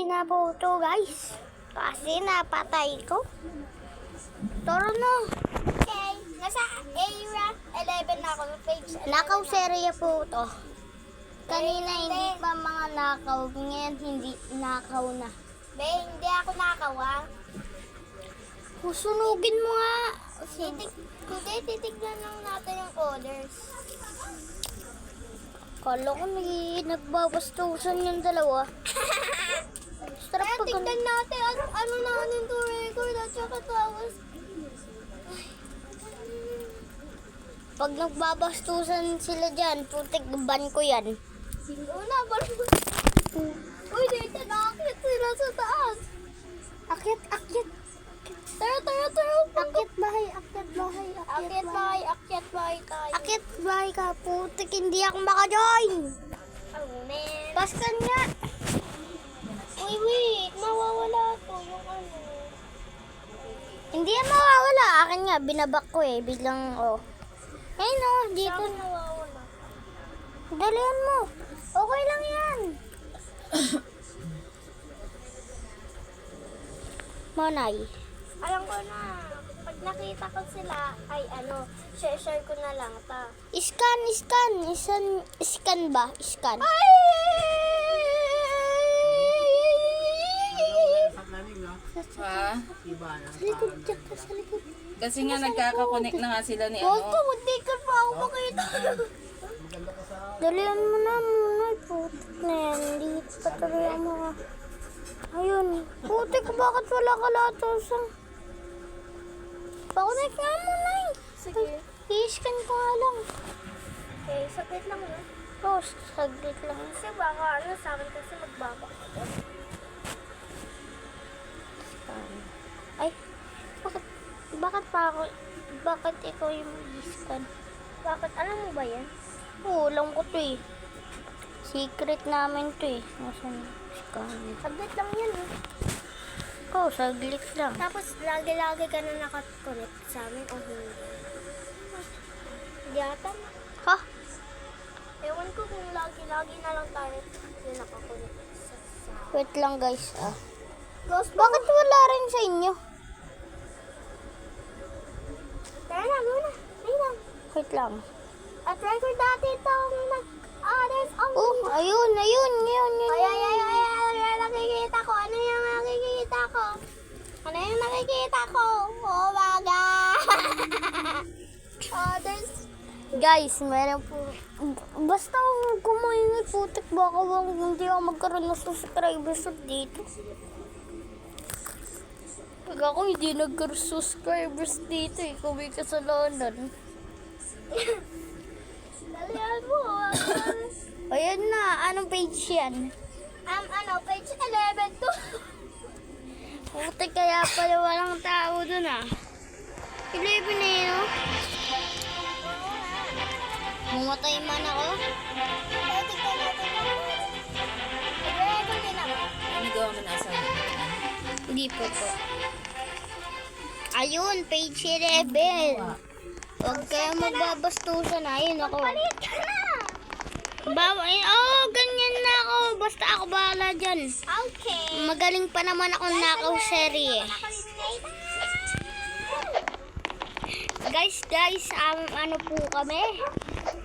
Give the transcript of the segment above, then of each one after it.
na po ito guys. Kasi napatay ko. Toro no. Okay, nasa area 11 na ako, page 11. Nakaw serya po ito. Kanina hindi pa mga nakaw. Ngayon hindi nakaw na. Be, hindi ako nakawa. Susunugin mo nga. Hindi, titignan lang natin yung orders. Kala ko nagbabastusan yung dalawa. Sarap Kaya pag tignan natin ano natin to record at saka tapos. pag nagbabastusan sila dyan, putik ban ko yan. Una, uy, dito nakakit sila sa taas. Akyat. Tara. Akyat bahay Akyat bahay tayo. Akyat bahay ka, putik hindi ako maka-join. Oh, man. Paskan nga. Uy, wait. Mawawala to yung ano. Hindi yan mawawala. Akin nga, binabak ko eh. Biglang, oh. Ayun oh, dito. Saan mawawala? Dalihan mo. Okay lang yan. Monay. Alam ko na. Pag nakita ko sila, ay ano, share ko na lang ta. Scan ba? Scan. Ha? Sa likod dyan ka, sa likod. Kasi nga nagkakakonek na nga sila ni Huwag ko, ano. hindi ka pa ako makita. Dalihan mo na, Monay. Putik na yan. Dito pa tuloy ang mga... Ayun. Putik, bakit wala ka latosan? Pakunik nga, Monay. Sige. I-scan ko nga lang. Okay, saglit lang yun. Oh, saglit lang. Kasi baka ano sa akin kasi magbabak ako. Ay, bakit ikaw yung i-scan? Bakit? Alam mo ba yan? Oo, alam ko to eh. Secret namin to eh. Nasaan scan? Saglit lang yan eh. Oh, saglit lang. Tapos lagi-lagi ka na nakakonect sa amin o hindi. Hindi ata. Ha? Ewan ko kung lagi-lagi na lang tayo yung nakakonect sa Wait lang guys ah. Close mo. Bakit wala rin sa inyo? Tara na, muna. Ayun. Wait lang. At record natin itong nag-others on Oh, ayun. Ay, nakikita ko. Ano yung nakikita ko? Ano yung nakikita ko? Oh my God! Others. Guys, meron po. Basta kumaingay putik baka hindi ako magkaroon ng subscribers dito. Pag ako hindi nagkaroon subscribers dito eh, kung may kasalanan. Dalihan mo. Ayan na, anong page yan? Page 11 to. Putik kaya pala walang tao dun ah. 11 na yun oh. Mumatay man ako. Tignan natin ako. Nag-record din ako. Ano gawa mo na sa Hindi po. Ayun, page 11. Huwag kayo magbabastusan. Ayun ako. Palit ka na. Ganyan na ako. Basta ako bahala dyan. Okay. Magaling pa naman ako nakaw serye. Guys, ano po kami?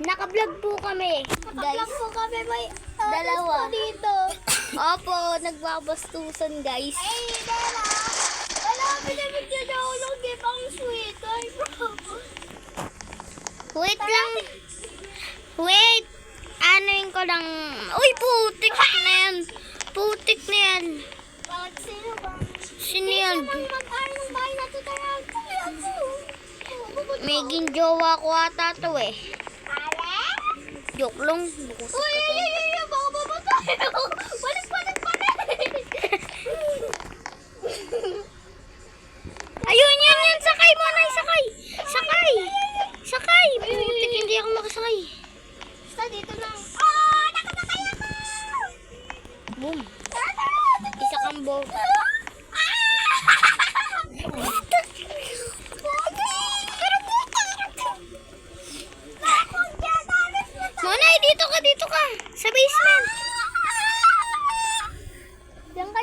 Naka-vlog po kami. Guys, Guys, po kami may Dalawa. dito. opo, nagbabastusan guys. Ay, Dela. Wala, pinabigyan niya ako ng gift ang sweet. Ay, bro. Wait lang. Wait. Anuin ko lang. Uy, putik na yan. Putik na yan. Bakit sino ba? Sino yan? Sino mag-ari ng bahay na tutarayan? Kami ako. May ginjowa ko ata to eh. Ale? Joke lang. Uy, baka mamatay. Balik. Ayun, yan. Sakay mo na. Sakay. Putik, hindi ako makasakay. Basta dito lang. Nakasakay ako! Boom. Isa kang boat. Monay, dito ka. Sa basement. Diyan ka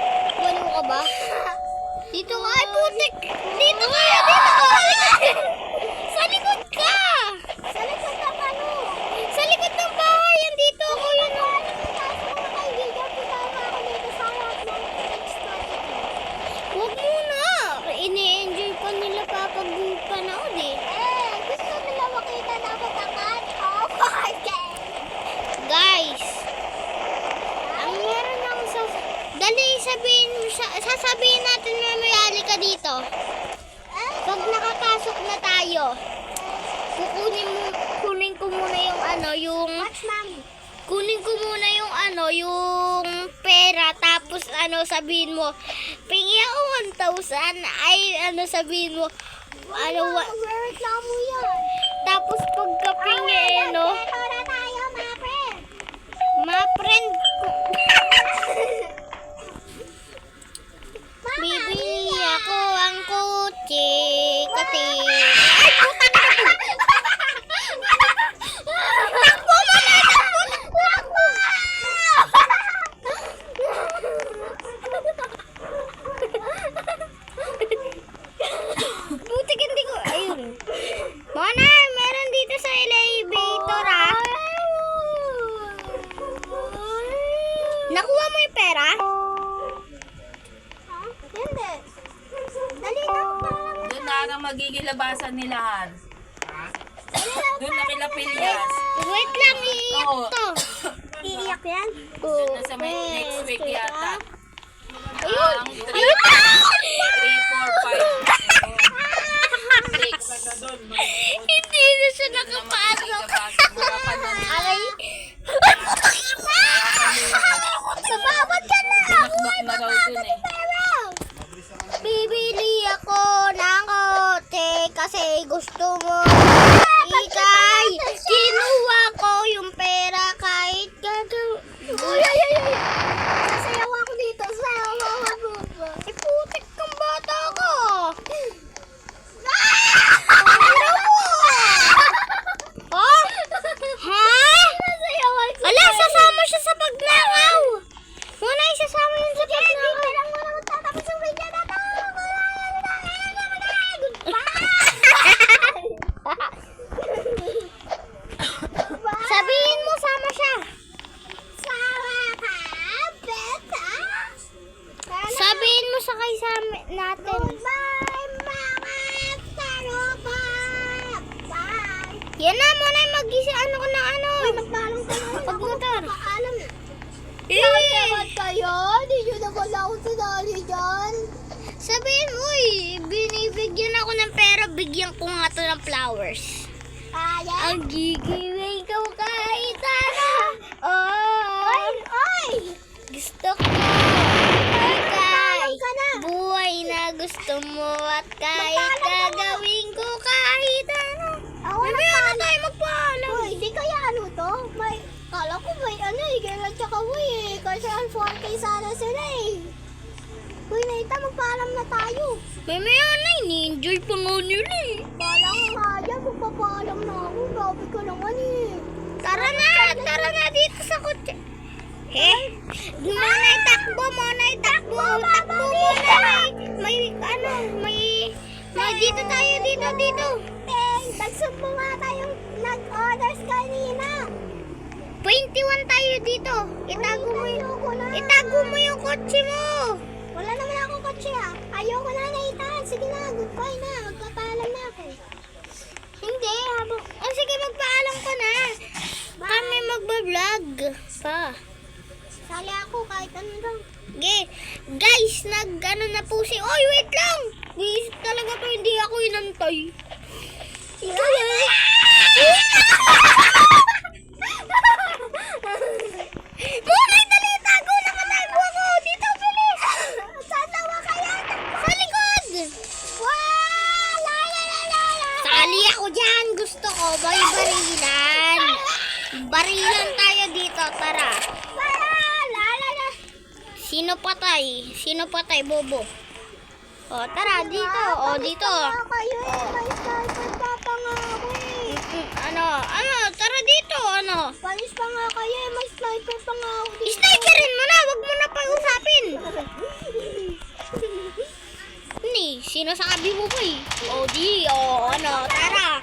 Dito ka. Ay, putik. Dito ka. Dito ka. Sa likod ka. Sa likod ng ano? Sa likod ng bahay. Andito ako. Yun o. Huwag muna. Ini-enjoy pa nila kapag panood eh. Gusto nila makita na matakan. Oh, okay. Guys. Ang meron ako sa... Dali, sasabihin natin mamaya. Halika dito. Pag nakapasok na tayo, kunin ko muna yung ano, yung... Watch, Mami. Kunin ko muna yung ano, yung pera, tapos ano, sabihin mo, pingi ako 1,000, ay ano, sabihin mo, ano, Reklamo yan. tapos pagkapingi, no, Ito na tayo, mga friend. ma-friend ko, bibili ako ang kotse, kasi, ay, puta ka na po! Takbo mo na! Takbo! Buti hindi ko, ayun. Mona, meron dito sa elevator ah. Nakuha mo yung pera? Hindi. Dali na pa. Doon na ang magiging labasan nila, Han. Doon na kila Pilyas. Wait lang, iiyak Oo. to. Iiyak yan? Doon na sa next week yata. Ayun! Ang 3, Ayun! 3, 4, 5, 6. Hindi na siya nakapasok. Aray! Sababad ka na! Nakbak na raw dun eh. Bibili ako ng kotse kasi gusto mo. Ikay, kinuha ko yung pera kahit gagawin. Uy, ay, ay, ay. Sasayaw ako dito. Sasayaw ako. Eh, putik kang bata ko. Oh? Ha? Sasayaw ako. Ala, sasama siya sa pagnakaw. Muna isasama yun sa Hindi pagnakaw. ka lang muna magtatapos yung video na to. Sabihin mo, sama siya. Sama ka, beta. Sabihin mo sa natin. Goodbye, mga taropa. Bye. Yan na, muna mag-isa ano ko ng ano. Uy, magpaalam ka na. Pagmotor. Paalam. Eh, kayo? Di nyo na wala akong sinali dyan. sabihin mo, binibigyan ako ng pera, bigyan ko nga to ng flowers. Ayan. Ang gigiwin ko kahit ano. Oh, Oy! gusto ko. Ikay, ka na. buhay na gusto mo at kahit gagawin ko kahit ano. Ako Mamaya na tayo magpaalam. Uy, di kaya ano to? May, kala ko may ano eh, girl at saka uy eh. Kasi ang 4K sana sila eh. Uy, Naita, magpaalam na tayo. Mamaya na, ini-enjoy pa nga nila eh. Bala ko nga dyan, magpapaalam na ako. Grabe ka naman eh. Tara na dito sa kotse. Muna itakbo, takbo muna. May dito tayo, dito. Tagsub mo nga tayong nag-orders kanina. 21 tayo dito. Itago mo yung kotse mo. Wala naman akong kotse ah. Ayoko na, Naita. Sige na, goodbye na. Magpapaalam na ako. Hindi, habang... Oh, sige, magpaalam ka na. Kami magbablog pa. Sali ako kahit ano lang. Guys, nag-ano na po si... Oy, wait lang! Wiisip talaga to, hindi ako inantay. Ikaw yan. Munay, dali, tago! Nakatago ako! Dito, bilis! Saan nawa kaya? Sa likod! Wow! Sali ako dyan! Gusto ko, barilan! Barilan tayo dito, tara! Sino patay, Bobo? O, tara, dito. O, dito. Kayo eh, may sniper pa nga ako eh. Tara dito, Panis pa nga kayo eh, may sniper pa nga ako dito. Sniperin mo na, wag mo na pag-usapin. sinasabi mo ba eh. O di, ano, tara.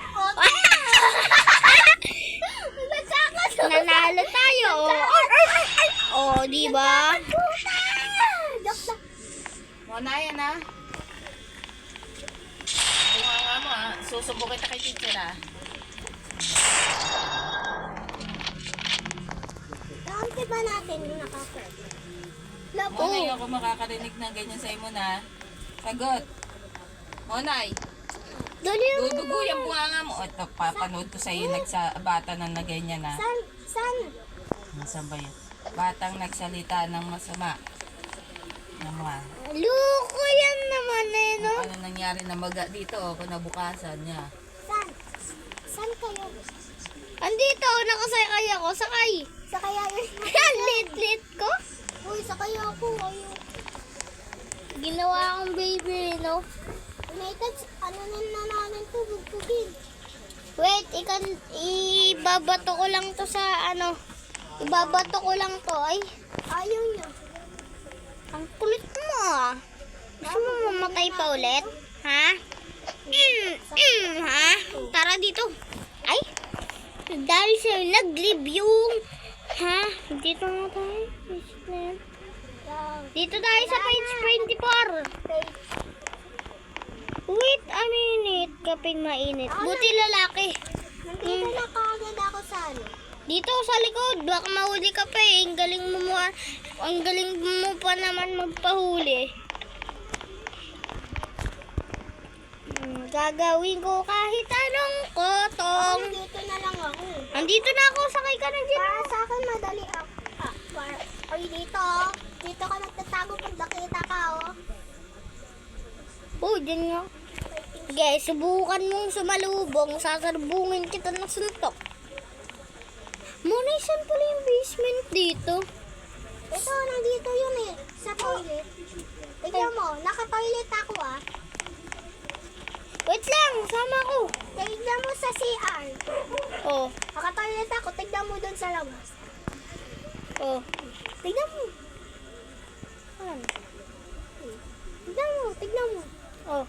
Nanalo tayo. O, di ba? Joke lang. Muna yan ha. Bunga mo ha. Susubo kita kay teacher ha. Kaunti ba natin yung nakaka? Labo. Monay, ako makakarinig ng ganyan sa'yo mo na. Sagot. Monay, Dali mo. dudugo yung bunga mo. Ito, papanood ko sa'yo bata na ganyan na. San? Nasaan ba yun? Batang nagsalita ng masama. Naman. Loko yan naman eh, no? Ano nangyari na maga dito o kinabukasan niya? San kayo? Andito, nakasakay ako. Sakay. Sa kaya yun? Lit ko. Uy, sa kaya ako. Ayun. Ginawa akong baby, no? United, ano na namin to? Bugtugin. Wait, ibabato ko lang to sa ano. Ibabato ko lang to, ay. Ayaw niya. Ang kulit mo ah. Gusto mo mamatay pa ulit? Ha? Ha? Tara dito. Ay. Dahil sa'yo nag-leave yung... Ha? Dito nga tayo. Dito tayo sa page 24. Wait a minute. Kaping mainit. Buti lalaki. Nandito na kaagad ako sa ano. Dito sa likod, baka mahuli ka pa eh. Ang galing mo pa naman magpahuli. Gagawin ko kahit anong kotong. Nandito na lang ako. Andito na ako, sakay ka na dyan. Para sa akin, madali ako. Ay, dito. Dito ka nagtatago pag nakita ka, oh. Oh, dyan nga. Guys, subukan mong sumalubong. Sasarbungin kita ng suntok. Muna, saan pala yung basement dito? Ito, nandito yun eh. Sa toilet. Tignan mo, naka-toilet ako ah. Wait lang, sama ko. Tignan mo sa CR. Oh, Naka-toilet ako, tignan mo doon sa labas. oh. Tignan mo. Ano? Tignan mo. Oh.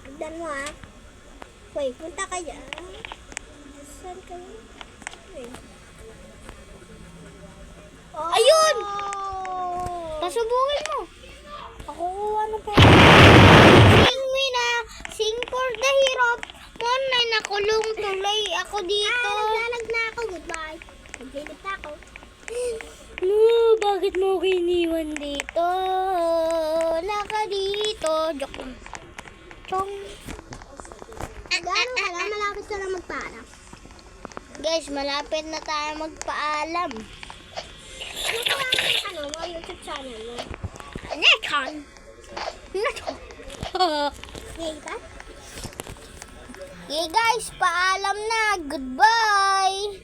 Tignan mo ah. Wait, punta ka dyan. Saan kayo? Wait. Oh. Ayun! Pasubungin mo. Ako ano pa? Sing me na. Sing for the hero. Monay, nakulong tuloy ako dito. Naglalag na ako. Goodbye. Nagdilit na ako. No, bakit mo ko iniwan dito? Laka dito. Joke lang. Chong. Gano'n ka lang, malapit ka lang magpaalam. Guys, malapit na tayo magpaalam. Ano mo, YouTube channel mo? Nekon. Nekon. Ngayon ka? Okay guys, paalam na. Goodbye.